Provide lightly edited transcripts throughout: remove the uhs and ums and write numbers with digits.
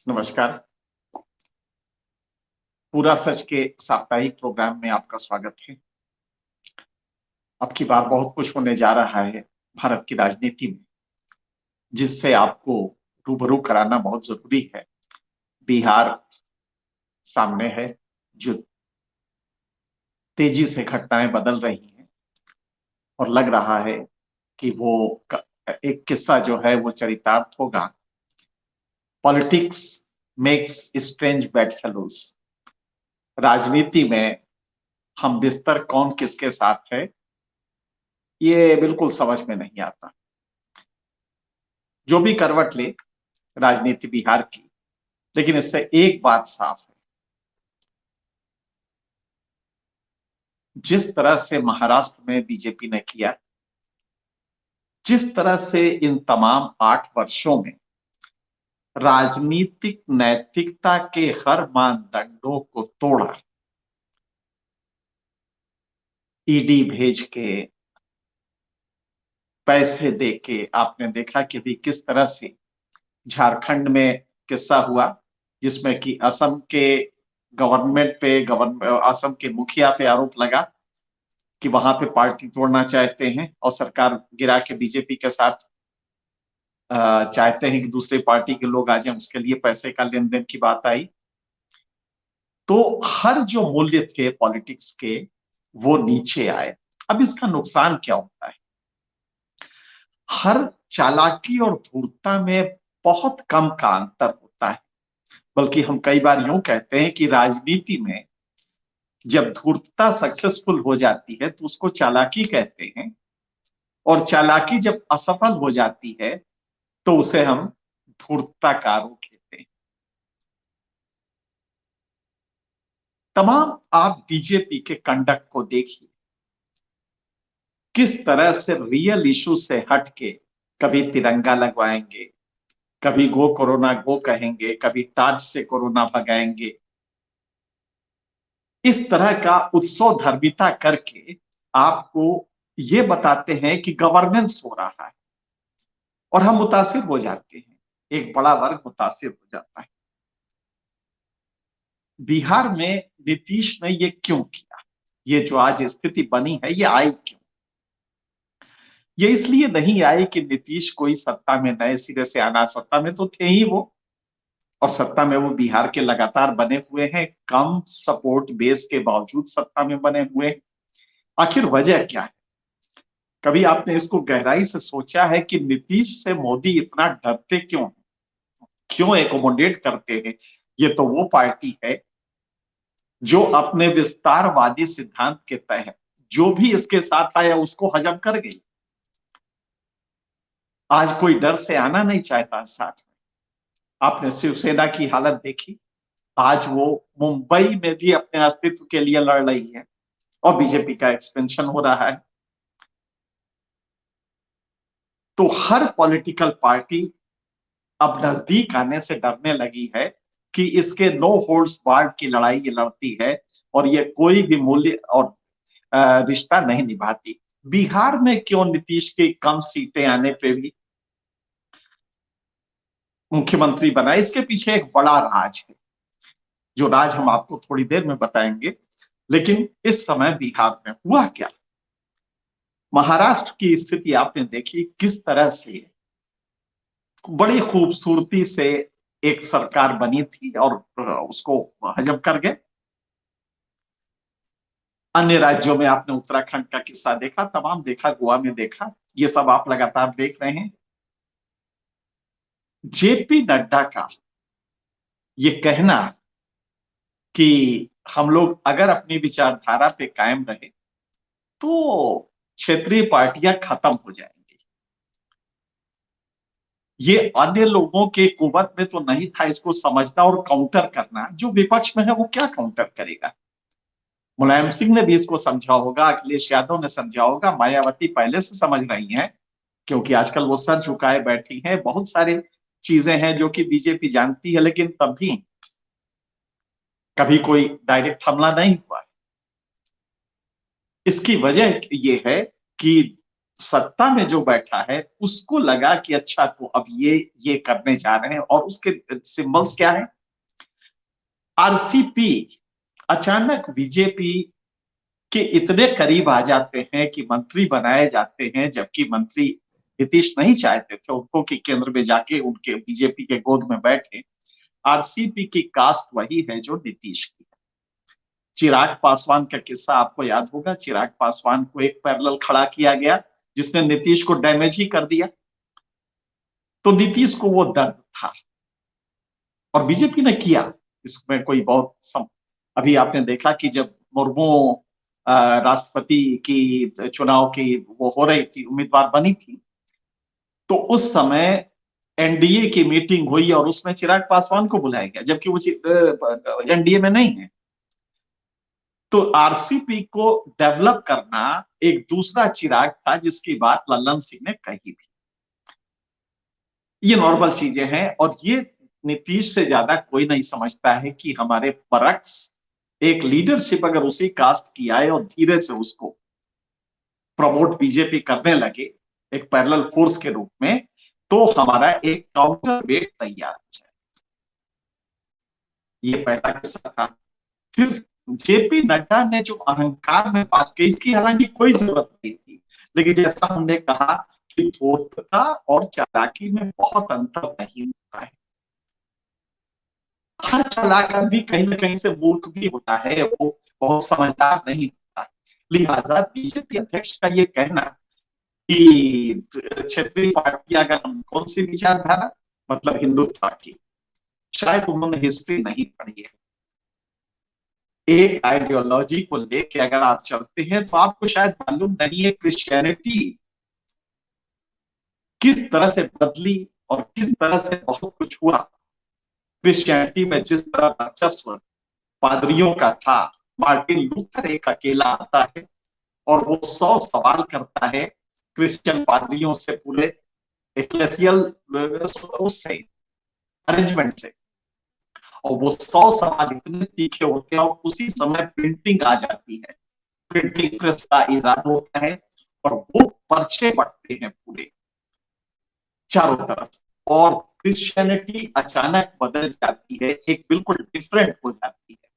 नमस्कार। पूरा सच के साप्ताहिक प्रोग्राम में आपका स्वागत है। अब की बार बहुत कुछ होने जा रहा है भारत की राजनीति में, जिससे आपको रूबरू कराना बहुत जरूरी है। बिहार सामने है, जो तेजी से घटनाएं बदल रही हैं और लग रहा है कि एक किस्सा जो है वो चरितार्थ होगा। Politics makes strange bed fellows. राजनीति में हम बिस्तर कौन किसके साथ है, ये बिल्कुल समझ में नहीं आता। जो भी करवट ले राजनीति बिहार की, लेकिन इससे एक बात साफ है, जिस तरह से महाराष्ट्र में बीजेपी ने किया, जिस तरह से इन तमाम 8 वर्षों में राजनीतिक नैतिकता के हर मानदंडों को तोड़ा, ईडी भेज के, पैसे दे के, आपने देखा कि भी किस तरह से झारखंड में किस्सा हुआ, जिसमें कि असम के असम के मुखिया पे आरोप लगा कि वहां पे पार्टी तोड़ना चाहते हैं और सरकार गिरा के बीजेपी के साथ चाहते हैं कि दूसरे पार्टी के लोग आ जाएं, उसके लिए पैसे का लेन देन की बात आई। तो हर जो मूल्य थे पॉलिटिक्स के, वो नीचे आए। अब इसका नुकसान क्या होता है? हर चालाकी और धूर्तता में बहुत कम का अंतर होता है। बल्कि हम कई बार यूं कहते हैं कि राजनीति में जब धूर्तता सक्सेसफुल हो जाती है तो उसको चालाकी कहते हैं, और चालाकी जब असफल हो जाती है तो उसे हम धूर्तता का आरोप लेते हैं। तमाम आप बीजेपी के कंडक्ट को देखिए, किस तरह से रियल इशू से हटके कभी तिरंगा लगवाएंगे, कभी गो कोरोना गो कहेंगे, कभी ताज से कोरोना भगाएंगे। इस तरह का उत्सव धर्मिता करके आपको ये बताते हैं कि गवर्नेंस हो रहा है, और हम मुतासिर हो जाते हैं, एक बड़ा वर्ग मुतासिर हो जाता है। बिहार में नीतीश ने ये क्यों किया? ये जो आज स्थिति बनी है, ये आई क्यों? ये इसलिए नहीं आई कि नीतीश कोई सत्ता में नए सिरे से आना, सत्ता में तो थे ही वो, और सत्ता में वो बिहार के लगातार बने हुए हैं, कम सपोर्ट बेस के बावजूद सत्ता में बने हुए हैं। आखिर वजह क्या है? कभी आपने इसको गहराई से सोचा है कि नीतीश से मोदी इतना डरते क्यों, क्यों एकोमोडेट करते हैं? ये तो वो पार्टी है जो अपने विस्तारवादी सिद्धांत के तहत जो भी इसके साथ आया उसको हजम कर गई। आज कोई डर से आना नहीं चाहता साथ में। आपने शिवसेना की हालत देखी, आज वो मुंबई में भी अपने अस्तित्व के लिए लड़ रही है, और बीजेपी का एक्सपेंशन हो रहा है। तो हर पॉलिटिकल पार्टी अब नजदीक आने से डरने लगी है कि इसके नो होल्ड्स बार्ड की लड़ाई ये लड़ती है, और ये कोई भी मूल्य और रिश्ता नहीं निभाती। बिहार में क्यों नीतीश की कम सीटें आने पे भी मुख्यमंत्री बना, इसके पीछे एक बड़ा राज है, जो राज हम आपको थोड़ी देर में बताएंगे। लेकिन इस समय बिहार में हुआ क्या? महाराष्ट्र की स्थिति आपने देखी, किस तरह से बड़ी खूबसूरती से एक सरकार बनी थी और उसको हजम कर गए। अन्य राज्यों में आपने उत्तराखंड का किस्सा देखा, तमाम देखा, गोवा में देखा, ये सब आप लगातार देख रहे हैं। जेपी नड्डा का ये कहना कि हम लोग अगर अपनी विचारधारा पे कायम रहे तो क्षेत्रीय पार्टियां खत्म हो जाएंगी, ये अन्य लोगों के कुवत में तो नहीं था इसको समझना और काउंटर करना। जो विपक्ष में है वो क्या काउंटर करेगा? मुलायम सिंह ने भी इसको समझा होगा, अखिलेश यादव ने समझा होगा, मायावती पहले से समझ रही हैं, क्योंकि आजकल वो सर झुकाए बैठी हैं। बहुत सारी चीजें हैं जो कि बीजेपी जानती है, लेकिन तब भी कभी कोई डायरेक्ट हमला नहीं हुआ। इसकी वजह ये है कि सत्ता में जो बैठा है उसको लगा कि अच्छा तो अब ये करने जा रहे हैं, और उसके सिंबल्स क्या है? आरसीपी अचानक बीजेपी के इतने करीब आ जाते हैं कि मंत्री बनाए जाते हैं, जबकि मंत्री नीतीश नहीं चाहते थे उनको कि केंद्र में जाके उनके बीजेपी के गोद में बैठे। आरसीपी की कास्ट वही है जो नीतीश की। चिराग पासवान का किस्सा आपको याद होगा। चिराग पासवान को एक पैरेलल खड़ा किया गया जिसने नीतीश को डैमेज ही कर दिया। तो नीतीश को वो दर्द था और बीजेपी ने किया। इसमें कोई बहुत अभी आपने देखा कि जब मुर्मू राष्ट्रपति की चुनाव की वो हो रही थी, उम्मीदवार बनी थी, तो उस समय एनडीए की मीटिंग हुई और उसमें चिराग पासवान को बुलाया गया, जबकि वो एनडीए में नहीं है। तो आरसीपी को डेवलप करना एक दूसरा चिराग था जिसकी बात लल्लन सिंह ने कही थी। ये नॉर्मल चीजें हैं और ये नीतीश से ज्यादा कोई नहीं समझता है कि हमारे बरक्स एक लीडरशिप अगर उसी कास्ट की आए और धीरे से उसको प्रमोट बीजेपी करने लगे एक पैरेलल फोर्स के रूप में, तो हमारा एक काउंटर वेट तैयार हो जाए। ये पहला किस्सा था। फिर जेपी नड्डा ने जो अहंकार में बात की, इसकी हालांकि कोई जरूरत नहीं थी, लेकिन जैसा हमने कहा कि धूर्तता और चालाकी में बहुत अंतर नहीं होता है। हर चालाक आदमी कहीं ना कहीं से मूर्ख भी होता है, वो बहुत समझदार नहीं होता। लिहाजा बीजेपी अध्यक्ष का ये कहना कि क्षेत्रीय पार्टी अगर हम कौन सी विचारधारा, मतलब हिंदुत्व की, शायद उन्होंने हिस्ट्री नहीं पढ़ी है। एक आइडियोलॉजी को लेके अगर आप चलते हैं तो आपको शायद मालूम नहीं है क्रिश्चियनिटी किस तरह से बदली और किस तरह से बहुत कुछ हुआ। क्रिश्चियनिटी में जिस तरह वर्चस्व पादरियों का था, मार्टिन लूथर एक अकेला आता है और वो 100 सवाल करता है क्रिश्चियन पादरियों से, पूरे एक्लेसियल उससे अरेंजमेंट से, और वो 100 सवाल इतने तीखे होते हैं और उसी समय प्रिंटिंग आ जाती है, प्रिंटिंग प्रेस का इजाद होता है और वो पर्चे बढ़ते हैं पूरे चारों तरफ, और क्रिश्चियनिटी अचानक बदल जाती है, एक बिल्कुल डिफरेंट हो जाती है।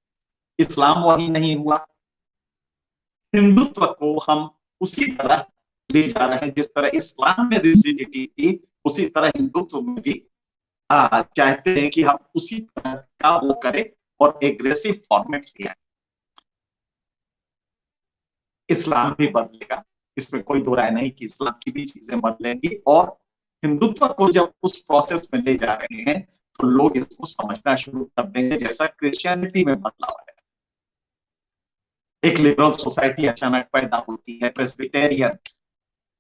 इस्लाम वही नहीं हुआ। हिंदुत्व को हम उसी तरह ले जा रहे हैं जिस तरह इस्लाम में रिजिडिटी थी, उसी तरह हिंदुत्व में भी चाहते हैं कि हम उसी तरह का वो करें और एग्रेसिव फॉर्मेट लिया। इस्लाम भी बदलेगा, इसमें कोई दो राय नहीं कि इस्लाम की भी चीजें बदलेंगी, और हिंदुत्व को जब उस प्रोसेस में ले जा रहे हैं तो लोग इसको समझना शुरू कर देंगे जैसा क्रिश्चियनिटी में बदलाव है। एक लिबरल सोसाइटी अचानक पैदा होती है, प्रेस्बिटेरियन,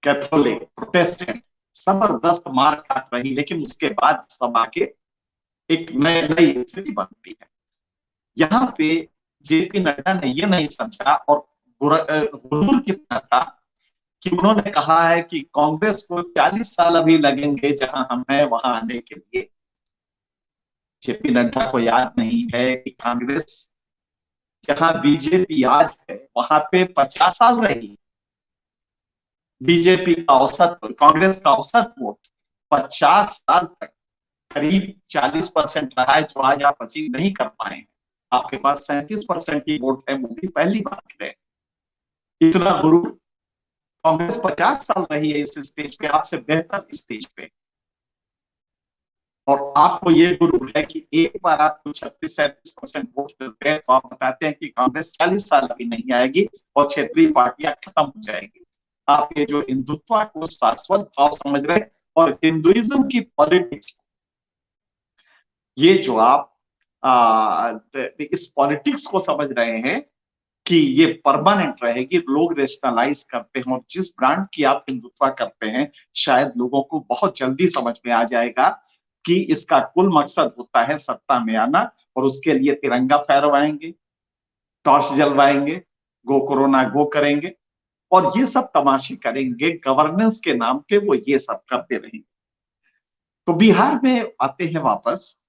कैथोलिक, प्रोटेस्टेंट जबरदस्त मार काट रही, लेकिन उसके बाद सब आके एक नई स्थिति बनती है। यहाँ पे जेपी नड्डा ने ये नहीं समझा और गुरूर कितना था कि उन्होंने कहा है कि कांग्रेस को 40 साल अभी लगेंगे जहां हम हैं वहां आने के लिए। जेपी नड्डा को याद नहीं है कि कांग्रेस जहां बीजेपी आज है वहां पे 50 साल रही। बीजेपी का औसत, कांग्रेस का औसत वोट 50 साल तक करीब 40% रहा है, जो आज आप अचीव नहीं कर पाए हैं। आपके पास 37% की वोट है, वो भी पहली बार है। इतना गुरु कांग्रेस 50 साल रही है इस स्टेज पे, आपसे बेहतर स्टेज पे, और आपको ये गुरु है कि एक बार आपको 36-37% वोट मिलते हैं तो आप बताते हैं कि कांग्रेस 40 साल अभी नहीं आएगी और क्षेत्रीय पार्टियां खत्म हो जाएंगी। आप ये जो हिंदुत्व को शाश्वत भाव समझ रहे हैं और हिंदुइज्म की पॉलिटिक्स, ये जो आप इस पॉलिटिक्स को समझ रहे हैं कि ये परमानेंट रहेगी, लोग रेशनलाइज करते हैं, और जिस ब्रांड की आप हिंदुत्व करते हैं शायद लोगों को बहुत जल्दी समझ में आ जाएगा कि इसका कुल मकसद होता है सत्ता में आना, और उसके लिए तिरंगा फहरवाएंगे, टॉर्च जलवाएंगे, गो कोरोना गो करेंगे और ये सब तमाशे करेंगे, गवर्नेंस के नाम पे वो ये सब करते रहेंगे। तो बिहार में आते हैं वापस।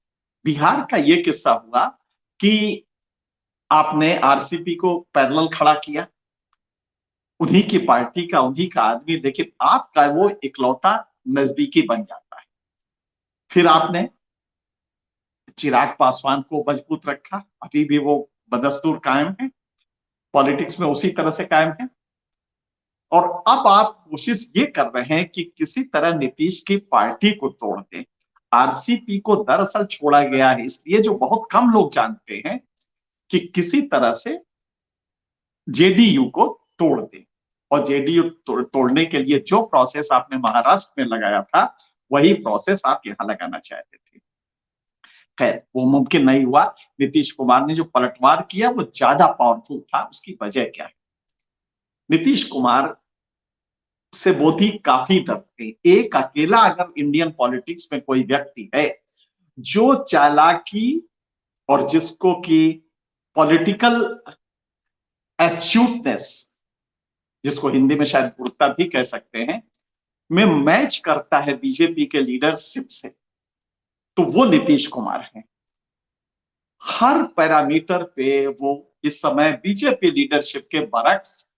बिहार का ये किस्सा हुआ कि आपने आरसीपी को पैरेलल खड़ा किया, उन्हीं की पार्टी का, उन्हीं का आदमी, लेकिन आपका वो इकलौता नजदीकी बन जाता है। फिर आपने चिराग पासवान को मजबूत रखा, अभी भी वो बदस्तूर कायम है, पॉलिटिक्स में उसी तरह से कायम है। और अब आप कोशिश ये कर रहे हैं कि किसी तरह नीतीश की पार्टी को तोड़ दें। आरसीपी को दरअसल छोड़ा गया है इसलिए, जो बहुत कम लोग जानते हैं, कि किसी तरह से जेडीयू को तोड़ दें। और जेडीयू तोड़ने के लिए जो प्रोसेस आपने महाराष्ट्र में लगाया था, वही प्रोसेस आप यहां लगाना चाहते थे। खैर, वो मुमकिन नहीं हुआ। नीतीश कुमार ने जो पलटवार किया वो ज्यादा पावरफुल था। उसकी वजह क्या है? नीतीश कुमार से मोदी काफी डरते। एक अकेला अगर इंडियन पॉलिटिक्स में कोई व्यक्ति है जो चालाकी और जिसको की पॉलिटिकल एस्ट्यूटनेस, जिसको हिंदी में शायद बुर्ता भी कह सकते हैं, में मैच करता है बीजेपी के लीडरशिप से, तो वो नीतीश कुमार है। हर पैरामीटर पे वो इस समय बीजेपी लीडरशिप के बरक्स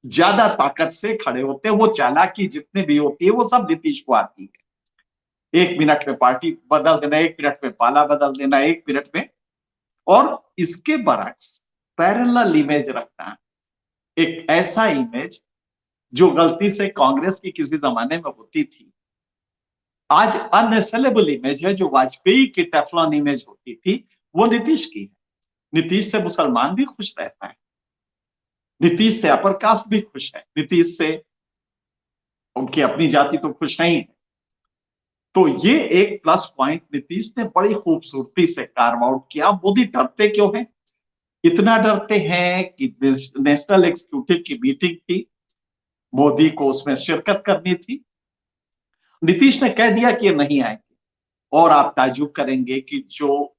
ज्यादा ताकत से खड़े होते हैं। वो चालाकी जितनी भी होती है वो सब नीतीश को आती है। 1 मिनट में पार्टी बदल देना, 1 मिनट में पाला बदल देना, 1 मिनट में। और इसके बरक्स पैरेलल इमेज रखना, एक ऐसा इमेज जो गलती से कांग्रेस की किसी जमाने में होती थी, आज अनअसेलेबल इमेज है। जो वाजपेयी की टेफ्लॉन इमेज होती थी, वो नीतीश की है। नीतीश से मुसलमान भी खुश रहता है, नीतीश से अपर कास्ट भी खुश है, नीतीश से उनकी अपनी जाति तो खुश नहीं है। तो ये एक प्लस पॉइंट नीतीश ने बड़ी खूबसूरती से कार्व आउट किया। मोदी डरते क्यों हैं? इतना डरते हैं कि नेशनल एग्जीक्यूटिव की मीटिंग थी, मोदी को उसमें शिरकत करनी थी। नीतीश ने कह दिया कि ये नहीं आएंगे। और आप ताज्जुब करेंगे कि जो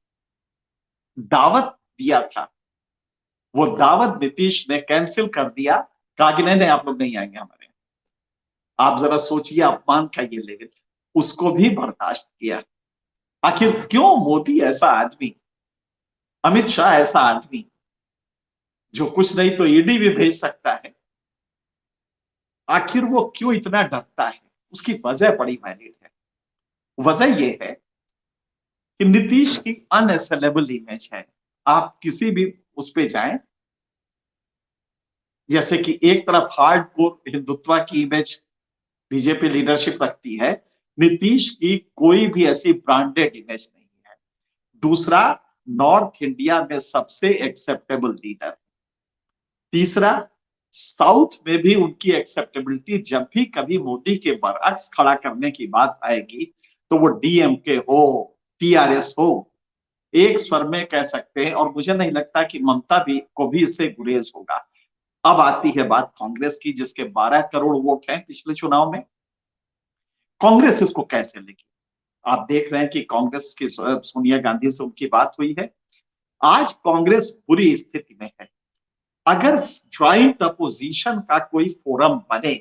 दावत दिया था, वो दावत नीतीश ने कैंसिल कर दिया। कहा कि नहीं नहीं, आप लोग नहीं आएंगे हमारे यहाँ। आप जरा सोचिए अपमान का ये लेवल। उसको भी बर्दाश्त किया। आखिर क्यों मोदी ऐसा आदमी, अमित शाह ऐसा आदमी, जो कुछ नहीं तो ईडी भी भेज सकता है, आखिर वो क्यों इतना डरता है? उसकी वजह बड़ी वैलिड है। वजह ये है कि नीतीश की अनअसेलेबल इमेज है। आप किसी भी उस पे जाएं, जैसे कि एक तरफ हार्ड कोर हिंदुत्व की इमेज बीजेपी लीडरशिप रखती है, नीतीश की कोई भी ऐसी ब्रांडेड इमेज नहीं है। दूसरा, नॉर्थ इंडिया में सबसे एक्सेप्टेबल लीडर। तीसरा, साउथ में भी उनकी एक्सेप्टेबिलिटी, जब भी कभी मोदी के बरअक्स खड़ा करने की बात आएगी, तो वो डीएमके हो, टीआरएस हो, एक स्वर में कह सकते हैं। और मुझे नहीं लगता कि ममता भी को भी इससे गुरेज होगा। अब आती है बात कांग्रेस की, जिसके 12 करोड़ वोट हैं पिछले चुनाव में। कांग्रेस इसको कैसे लेगी? आप देख रहे हैं कि कांग्रेस की सोनिया गांधी से उनकी बात हुई है। आज कांग्रेस बुरी स्थिति में है। अगर ज्वाइंट अपोजिशन का कोई फोरम बने,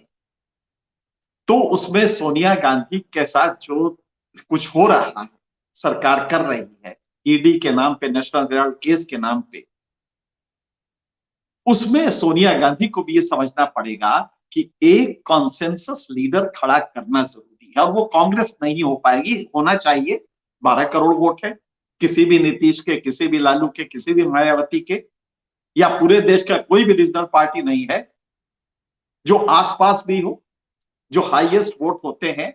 तो उसमें सोनिया गांधी के साथ जो कुछ हो रहा है, सरकार कर रही है, ईडी के नाम पे, नेशनल हेराल्ड केस के नाम पे, उसमें सोनिया गांधी को भी ये समझना पड़ेगा कि एक कॉन्सेंसस लीडर खड़ा करना जरूरी है। और वो कांग्रेस नहीं हो पाएगी। होना चाहिए, 12 करोड़ वोट है। किसी भी नीतीश के, किसी भी लालू के, किसी भी मायावती के, या पूरे देश का कोई भी रीजनल पार्टी नहीं है जो आसपास भी हो। जो हाईएस्ट वोट होते हैं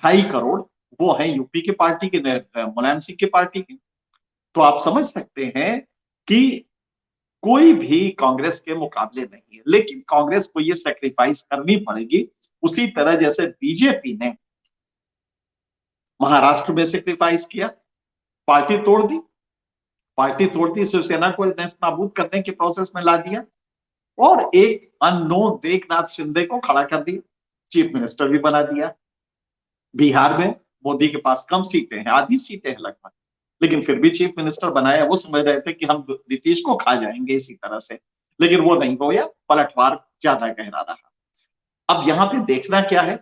2.5 करोड़, वो है यूपी की पार्टी के, मुलायम सिंह की पार्टी के। तो आप समझ सकते हैं कि कोई भी कांग्रेस के मुकाबले नहीं है। लेकिन कांग्रेस को ये सेक्रीफाइस करनी पड़ेगी, उसी तरह जैसे बीजेपी ने महाराष्ट्र में सेक्रीफाइस किया, पार्टी तोड़ दी। पार्टी तोड़ती शिवसेना को नेस्तनाबूद करने के प्रोसेस में ला दिया, और एक अननोन एकनाथ शिंदे को खड़ा कर दिया, चीफ मिनिस्टर भी बना दिया। बिहार में मोदी के पास कम सीटें हैं, आधी सीटें हैं लगभग, लेकिन फिर भी चीफ मिनिस्टर बनाया। वो समझ रहे थे कि हम नीतीश को खा जाएंगे इसी तरह से, लेकिन वो नहीं होया। पलटवार ज्यादा गहरा रहा। अब यहां पे देखना क्या है?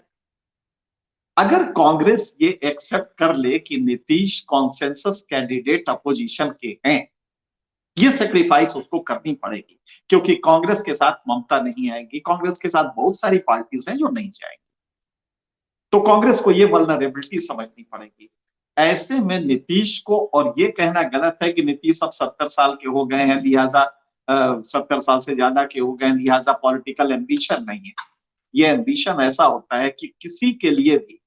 अगर कांग्रेस ये एक्सेप्ट कर ले कि नीतीश कॉन्सेंसस कैंडिडेट अपोजिशन के हैं, ये सेक्रीफाइस उसको करनी पड़ेगी, क्योंकि कांग्रेस के साथ ममता नहीं आएगी, कांग्रेस के साथ बहुत सारी पार्टीज हैं जो नहीं जाएंगी, तो कांग्रेस को ये वल्नरेबिलिटी समझनी पड़ेगी। ऐसे में नीतीश को, और ये कहना गलत है कि नीतीश अब 70 साल के हो गए हैं लिहाजा 70 साल से ज्यादा के हो गए लिहाजा पॉलिटिकल एम्बिशन नहीं है। ये एम्बिशन ऐसा होता है कि किसी के लिए भी,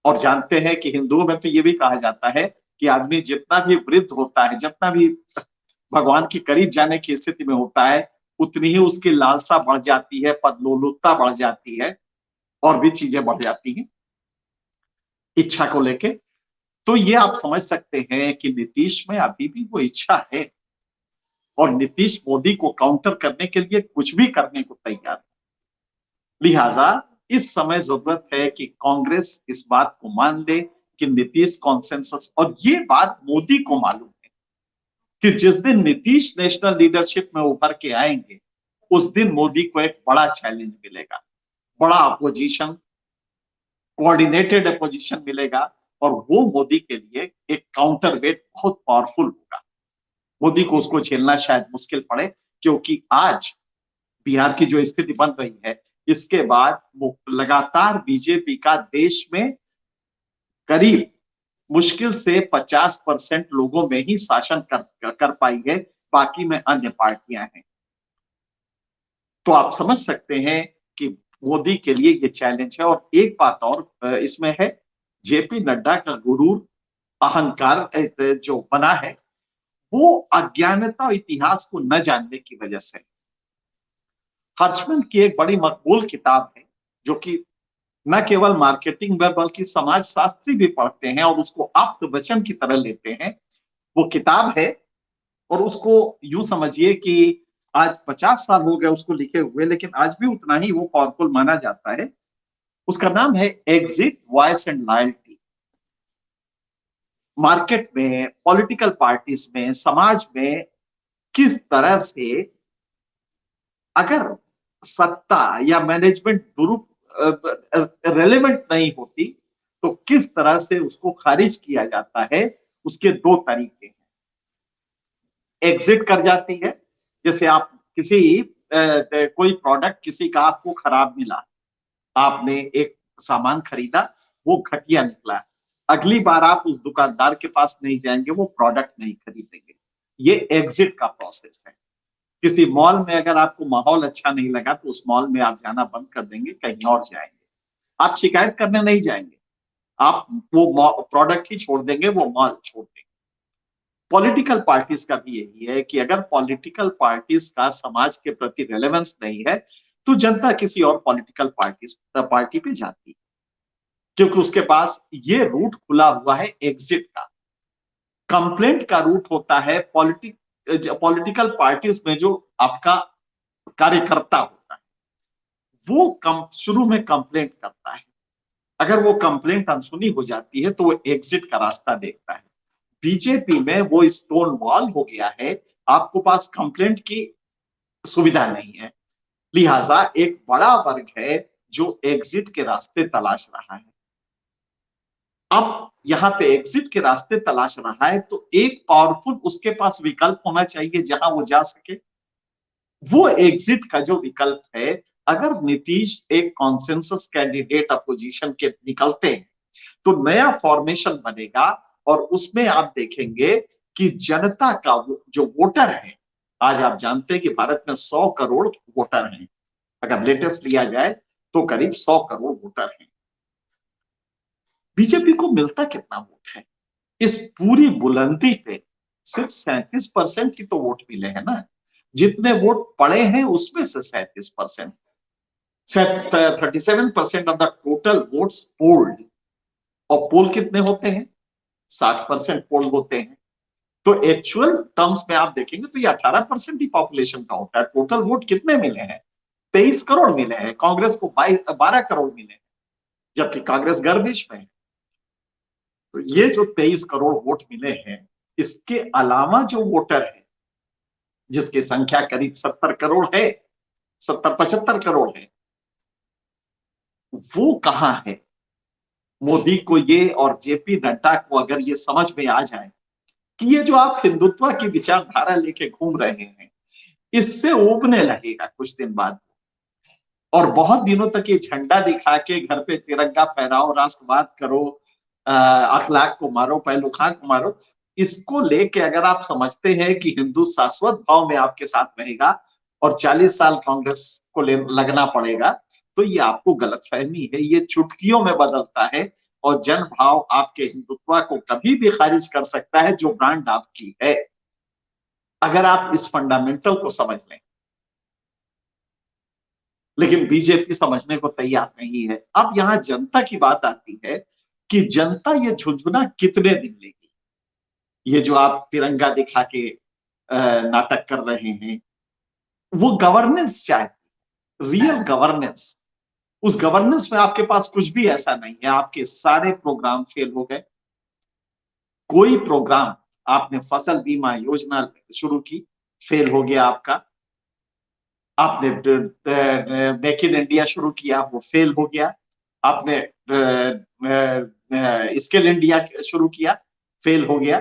और जानते हैं कि हिंदुओं में तो ये भी कहा जाता है कि आदमी जितना भी वृद्ध होता है, जितना भी भगवान के करीब जाने की स्थिति में होता है, उतनी ही उसकी लालसा बढ़ जाती है, पदलोलुपता बढ़ जाती है, और भी चीजें बढ़ जाती हैं इच्छा को लेके। तो ये आप समझ सकते हैं कि नीतीश में अभी भी वो इच्छा है, और नीतीश मोदी को काउंटर करने के लिए कुछ भी करने को तैयार है। लिहाजा इस समय जरूरत है कि कांग्रेस इस बात को मान ले कि नीतीश कॉन्सेंसस, और ये बात मोदी को मालूम है कि जिस दिन नीतीश नेशनल लीडरशिप में उभर के आएंगे, उस दिन मोदी को एक बड़ा चैलेंज मिलेगा, बड़ा अपोजिशन, कोऑर्डिनेटेड अपोजिशन मिलेगा, और वो मोदी के लिए एक काउंटर वेट बहुत पावरफुल होगा। मोदी को उसको झेलना शायद मुश्किल पड़े, क्योंकि आज बिहार की जो स्थिति बन रही है, इसके बाद लगातार बीजेपी का देश में करीब मुश्किल से 50% लोगों में ही शासन कर पाई है, बाकी में अन्य पार्टियां हैं। तो आप समझ सकते हैं कि मोदी के लिए ये चैलेंज है। और एक बात और इसमें है, जेपी नड्डा का गुरूर, अहंकार जो बना है, वो अज्ञानता और इतिहास को न जानने की वजह से। हर्षमैन की एक बड़ी मकबूल किताब है, जो कि न केवल मार्केटिंग में बल्कि समाज शास्त्री भी पढ़ते हैं और उसको आप्त वचन की तरह लेते हैं। वो किताब है, और उसको यूं समझिए कि आज 50 साल हो गए उसको लिखे हुए, लेकिन आज भी उतना ही वो पावरफुल माना जाता है। उसका नाम है exit, voice and loyalty. Market में, पॉलिटिकल पार्टीज में, समाज में किस तरह से अगर सत्ता या मैनेजमेंट रेलेवेंट नहीं होती, तो किस तरह से उसको खारिज किया जाता है, उसके दो तरीके हैं। एग्जिट कर जाती है, जैसे आप किसी कोई प्रोडक्ट किसी का आपको खराब मिला, आपने एक सामान खरीदा, वो घटिया निकला, अगली बार आप उस दुकानदार के पास नहीं जाएंगे, वो प्रोडक्ट नहीं खरीदेंगे। ये एग्जिट का प्रोसेस है। किसी मॉल में अगर आपको माहौल अच्छा नहीं लगा, तो उस मॉल में आप जाना बंद कर देंगे, कहीं और जाएंगे। आप शिकायत करने नहीं जाएंगे, आप वो प्रोडक्ट ही छोड़ देंगे, वो मॉल छोड़ देंगे। पॉलिटिकल पार्टीज का भी यही है कि अगर पॉलिटिकल पार्टीज का समाज के प्रति रेलेवेंस नहीं है, तो जनता किसी और पॉलिटिकल पार्टी पे जाती है, क्योंकि उसके पास ये रूट खुला हुआ है एग्जिट का। कंप्लेंट का रूट होता है पॉलिटिकल पार्टीज में, जो आपका कार्यकर्ता होता है, वो शुरू में कंप्लेंट करता है। अगर वो कंप्लेंट अनसुनी हो जाती है, तो वो एग्जिट का रास्ता देखता है। बीजेपी में वो स्टोन वॉल हो गया है, आपको पास कंप्लेंट की सुविधा नहीं है, लिहाजा एक बड़ा वर्ग है जो एग्जिट के रास्ते तलाश रहा है। अब यहां पे एग्जिट के रास्ते तलाश रहा है, तो एक पावरफुल उसके पास विकल्प होना चाहिए जहां वो जा सके। वो एग्जिट का जो विकल्प है, अगर नीतीश एक कॉन्सेंसस कैंडिडेट अपोजिशन के निकलते हैं, तो नया फॉर्मेशन बनेगा, और उसमें आप देखेंगे कि जनता का जो वोटर है, आज आप जानते हैं कि भारत में 100 करोड़ वोटर हैं, अगर लेटेस्ट लिया जाए तो करीब 100 करोड़ वोटर हैं। बीजेपी को मिलता कितना वोट है? इस पूरी बुलंदी पे सिर्फ 37% की तो वोट मिले हैं ना। जितने वोट पड़े हैं उसमें से 37%, 37% of the total votes polled. और पोल कितने होते हैं? 60% पोल होते हैं। तो एक्चुअल टर्म्स में आप देखेंगे तो ये 18% ही पॉपुलेशन का होता है। टोटल वोट कितने मिले हैं? 23 करोड़ मिले हैं। कांग्रेस को 12 करोड़ मिले हैं, जबकि कांग्रेस गर्दिश में है। तो ये जो 23 करोड़ वोट मिले हैं, इसके अलावा जो वोटर है, जिसकी संख्या करीब 70 करोड़ है, 70-75 करोड़ है, वो कहां है? मोदी को ये और जेपी नड्डा को अगर ये समझ में आ जाए कि ये जो आप हिंदुत्व की विचारधारा लेके घूम रहे हैं, इससे ऊबने लगेगा कुछ दिन बाद। और बहुत दिनों तक ये झंडा दिखा के घर पे तिरंगा फहराओ, राष्ट्रवाद करो, अखलाक को मारो, पहलू खां को मारो, इसको लेके अगर आप समझते हैं कि हिंदू शाश्वत भाव में आपके साथ रहेगा और 40 साल कांग्रेस को लगना पड़ेगा, तो ये आपको गलतफहमी है। ये चुटकियों में बदलता है और जन भाव आपके हिंदुत्व को कभी भी खारिज कर सकता है, जो ब्रांड आपकी है, अगर आप इस फंडामेंटल को समझ लें। लेकिन बीजेपी समझने को तैयार नहीं है। अब यहां जनता की बात आती है कि जनता ये झुंझुना कितने दिन लेगी। ये जो आप तिरंगा दिखा के नाटक कर रहे हैं, वो गवर्नेंस चाहती, रियल गवर्नेंस। उस गवर्नेंस में आपके पास कुछ भी ऐसा नहीं है। आपके सारे प्रोग्राम फेल हो गए। कोई प्रोग्राम, आपने फसल बीमा योजना शुरू की, फेल हो गया आपका। आपने मेक इन इंडिया शुरू किया, वो फेल हो गया। आपने स्किल इंडिया शुरू किया, फेल हो गया।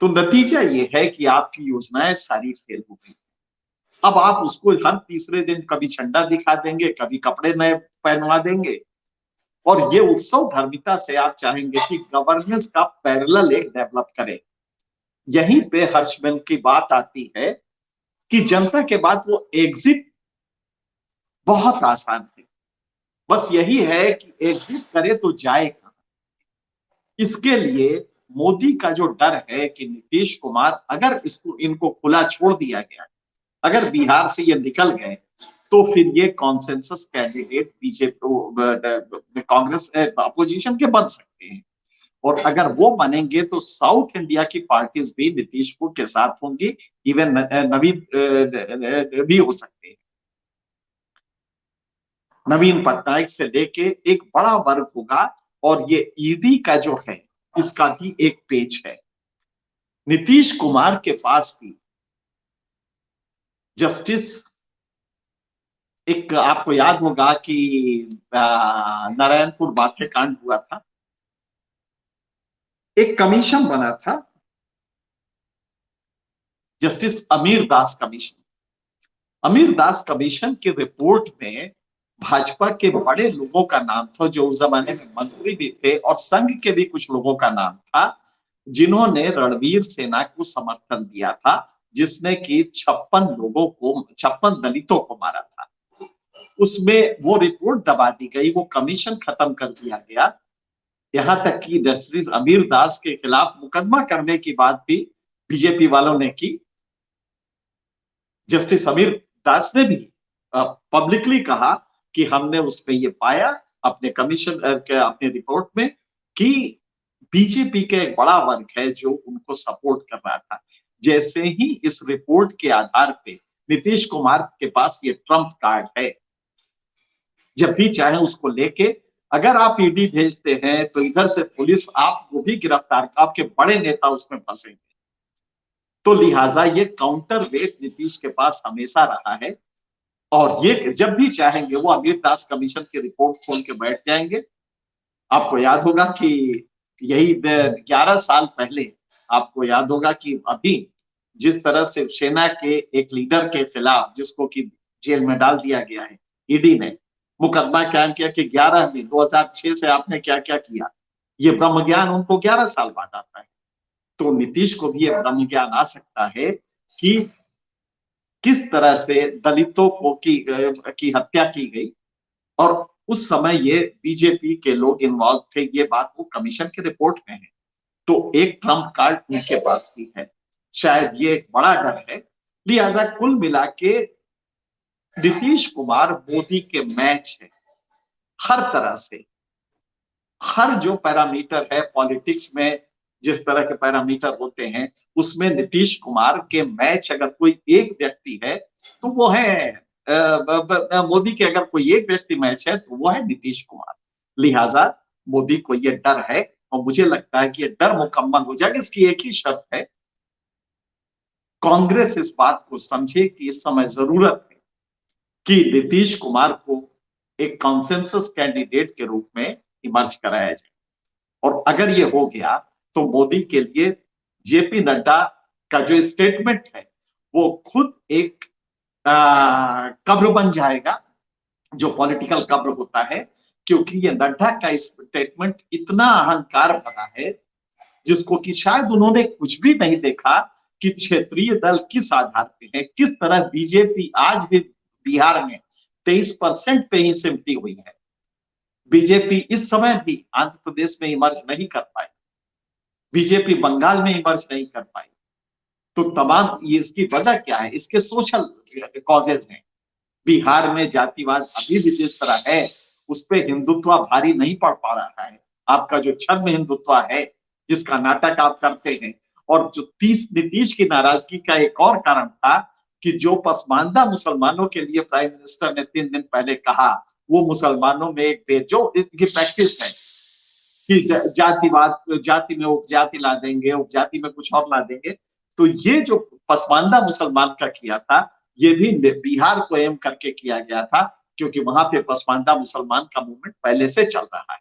तो नतीजा ये है कि आपकी योजनाएं सारी फेल हो गई। अब आप उसको हर तीसरे दिन कभी झंडा दिखा देंगे, कभी कपड़े नए पहनवा देंगे, और ये उत्सव धर्मिता से आप चाहेंगे कि गवर्नेंस का पैरेलल एक डेवलप करे। यहीं पे हर्षमैन की बात आती है कि जनता के बाद वो एग्जिट बहुत आसान है। बस यही है कि एग्जिट करे तो जाए कहां। इसके लिए मोदी का जो डर है कि नीतीश कुमार अगर इसको इनको खुला छोड़ दिया गया, अगर बिहार से ये निकल गए, तो फिर ये consensus candidate BJP Congress opposition के बन सकते हैं। और अगर वो बनेंगे तो साउथ इंडिया की पार्टीज भी नीतीश के साथ होंगी, इवन नवीन भी हो सकते हैं। नवीन पटनायक से लेके एक बड़ा वर्ग होगा। और ये ईडी का जो है, इसका भी एक पेज है। नीतीश कुमार के पास भी जस्टिस, एक आपको याद होगा कि नारायणपुर बाथे कांड हुआ था, एक कमीशन बना था, जस्टिस अमीर दास कमीशन। अमीर दास कमीशन की रिपोर्ट में भाजपा के बड़े लोगों का नाम था, जो उस जमाने में मंत्री भी थे, और संघ के भी कुछ लोगों का नाम था, जिन्होंने रणवीर सेना को समर्थन दिया था, जिसने कि 56 दलितों को मारा था। उसमें वो रिपोर्ट दबा दी गई, वो कमीशन खत्म कर दिया गया। यहां तक कि जस्टिस अमीर दास के खिलाफ मुकदमा करने की बात भी बीजेपी वालों ने की। जस्टिस अमीर दास ने भी पब्लिकली कहा कि हमने उसमें ये पाया अपने कमीशन अपने रिपोर्ट में कि बीजेपी का एक बड़ा वर्ग है जो उनको सपोर्ट कर रहा था। जैसे ही इस रिपोर्ट के आधार पे नीतीश कुमार के पास ये ट्रम्प कार्ड है, जब भी चाहे उसको लेके, अगर आप ईडी भेजते हैं तो इधर से पुलिस आपको भी गिरफ्तार, आपके बड़े नेता उसमें फंसेंगे। तो लिहाजा ये काउंटर वेट नीतीश के पास हमेशा रहा है। और ये जब भी चाहेंगे वो अमीर दास कमीशन की रिपोर्ट खोल के बैठ जाएंगे। आपको याद होगा कि यही 11 साल पहले, आपको याद होगा कि अभी जिस तरह से सेना के एक लीडर के खिलाफ, जिसको कि जेल में डाल दिया गया है, ईडी ने मुकदमा कायम किया कि 11 में 2006 से आपने क्या क्या किया। ये ब्रह्म ज्ञान उनको 11 साल बाद आता है। तो नीतीश को भी ये ब्रह्म ज्ञान आ सकता है कि किस तरह से दलितों को की हत्या की गई, और उस समय ये बीजेपी के लोग इन्वॉल्व थे। ये बात वो कमीशन की रिपोर्ट में है। तो एक ट्रम्प कार्ड उनके पास भी है। शायद ये एक बड़ा डर है। लिहाजा कुल मिला के नीतीश कुमार मोदी के मैच है हर तरह से। हर जो पैरामीटर है पॉलिटिक्स में, जिस तरह के पैरामीटर होते हैं, उसमें नीतीश कुमार के मैच अगर कोई एक व्यक्ति है तो वो है मोदी के। अगर कोई एक व्यक्ति मैच है तो वो है नीतीश कुमार। लिहाजा मोदी को ये डर है, और मुझे लगता है कि ये डर मुकम्मल हो जाएगा। इसकी एक ही शर्त है, कांग्रेस इस बात को समझे कि इस समय जरूरत है कि नीतीश कुमार को एक कॉन्सेंसस कैंडिडेट के रूप में इमर्ज कराया जाए। और अगर ये हो गया तो मोदी के लिए जेपी नड्डा का जो स्टेटमेंट है वो खुद एक कब्र बन जाएगा, जो पॉलिटिकल कब्र होता है, क्योंकि ये नड्डा का स्टेटमेंट इतना अहंकार भरा है, जिसको कि शायद उन्होंने कुछ भी नहीं देखा कि क्षेत्रीय दल किस आधार पे है, किस तरह बीजेपी आज भी बिहार में 23% पे ही सिमटी हुई है। बीजेपी इस समय भी आंध्र प्रदेश में इमर्ज नहीं कर पाई, बीजेपी बंगाल में इमर्ज नहीं कर पाई। तो तमाम ये इसकी वजह क्या है? इसके सोशल कॉजेज हैं। बिहार में जातिवाद अभी भी जिस तरह है, उस पर हिंदुत्व भारी नहीं पड़ पा रहा है। आपका जो छद्म हिंदुत्व है, जिसका नाटक आप करते हैं, और जो नीतीश की नाराजगी का एक और कारण था कि जो पसमानदा मुसलमानों के लिए प्राइम मिनिस्टर ने 3 दिन पहले कहा, वो मुसलमानों में एक बेजो इनकी प्रैक्टिस है कि जातिवाद, जाति में उपजाति ला देंगे, उपजाति में कुछ और ला देंगे। तो ये जो पसमानदा मुसलमान का किया था, ये भी बिहार को एम करके किया गया था, क्योंकि वहां पे पसमानदा मुसलमान का मूवमेंट पहले से चल रहा है।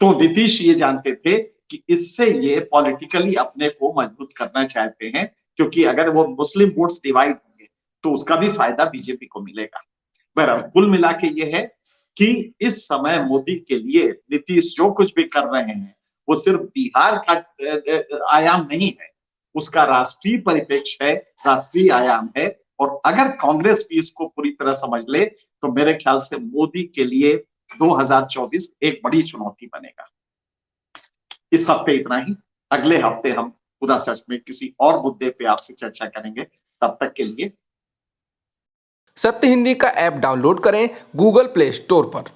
तो नीतीश ये जानते थे कि इससे ये पॉलिटिकली अपने को मजबूत करना चाहते हैं, क्योंकि अगर वो मुस्लिम वोट्स डिवाइड होंगे तो उसका भी फायदा बीजेपी को मिलेगा। बहरहाल कुल मिला के ये है कि इस समय मोदी के लिए नीतीश जो कुछ भी कर रहे हैं, वो सिर्फ बिहार का आयाम नहीं है, उसका राष्ट्रीय परिप्रेक्ष्य है, राष्ट्रीय आयाम है। और अगर कांग्रेस भी इसको पूरी तरह समझ ले, तो मेरे ख्याल से मोदी के लिए 2024 एक बड़ी चुनौती बनेगा। इस हफ्ते इतना ही, अगले हफ्ते हम पूरा सच में किसी और मुद्दे पे आपसे चर्चा करेंगे। तब तक के लिए सत्य हिंदी का ऐप डाउनलोड करें गूगल प्ले स्टोर पर।